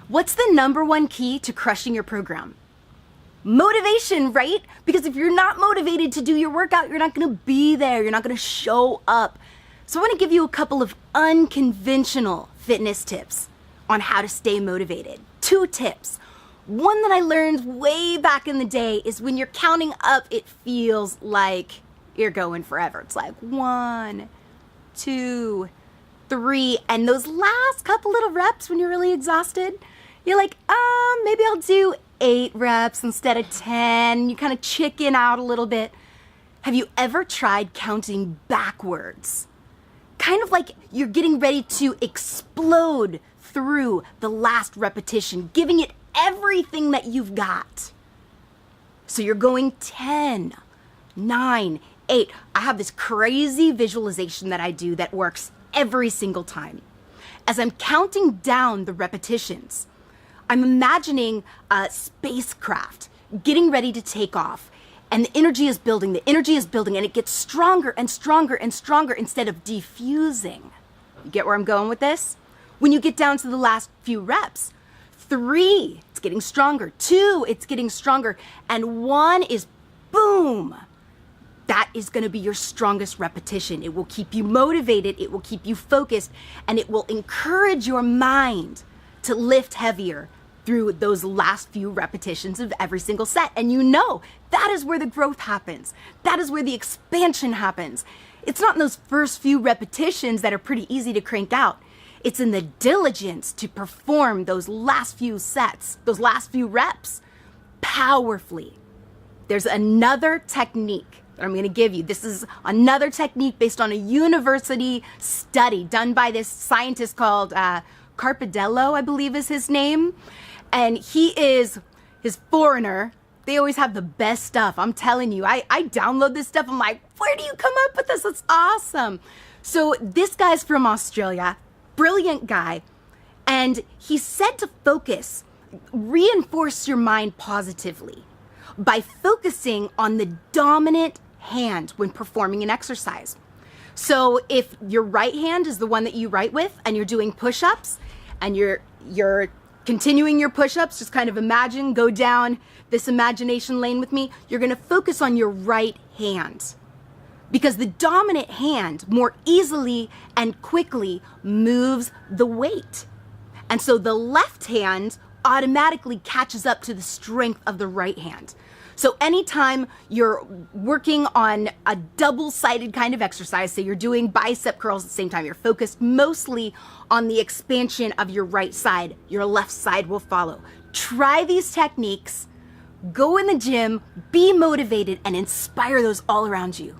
What's the number one key to crushing your program? Motivation, right? Because if you're not motivated to do your workout, you're not gonna be there, you're not gonna show up. So I wanna give you a couple of unconventional fitness tips on how to stay motivated. 2 tips. One that I learned way back in the day is when you're counting up, it feels like you're going forever. It's like 1, 2, 3, and those last couple little reps when you're really exhausted, you're like, maybe I'll do 8 reps instead of 10. You kind of chicken out a little bit. Have you ever tried counting backwards? Kind of like you're getting ready to explode through the last repetition, giving it everything that you've got. So you're going 10, 9, 8. I have this crazy visualization that I do that works every single time. As I'm counting down the repetitions, I'm imagining a spacecraft getting ready to take off, and the energy is building, and it gets stronger and stronger and stronger instead of defusing. You get where I'm going with this? When you get down to the last few reps, 3, it's getting stronger, 2, it's getting stronger, and 1 is boom. That is gonna be your strongest repetition. It will keep you motivated, it will keep you focused, and it will encourage your mind to lift heavier through those last few repetitions of every single set. And you know, that is where the growth happens. That is where the expansion happens. It's not in those first few repetitions that are pretty easy to crank out. It's in the diligence to perform those last few sets, those last few reps powerfully. There's another technique that I'm gonna give you. This is another technique based on a university study done by this scientist called Carpidello, I believe is his name. And his foreigner. They always have the best stuff. I'm telling you, I download this stuff. I'm like, where do you come up with this? It's awesome. So this guy's from Australia, brilliant guy. And he said to focus, reinforce your mind positively by focusing on the dominant hand when performing an exercise. So if your right hand is the one that you write with and you're doing push-ups and you're continuing your push-ups, just kind of imagine, go down this imagination lane with me, you're gonna focus on your right hand because the dominant hand more easily and quickly moves the weight. And so the left hand automatically catches up to the strength of the right hand. So anytime you're working on a double-sided kind of exercise, say you're doing bicep curls at the same time, you're focused mostly on the expansion of your right side, your left side will follow. Try these techniques, go in the gym, be motivated, and inspire those all around you.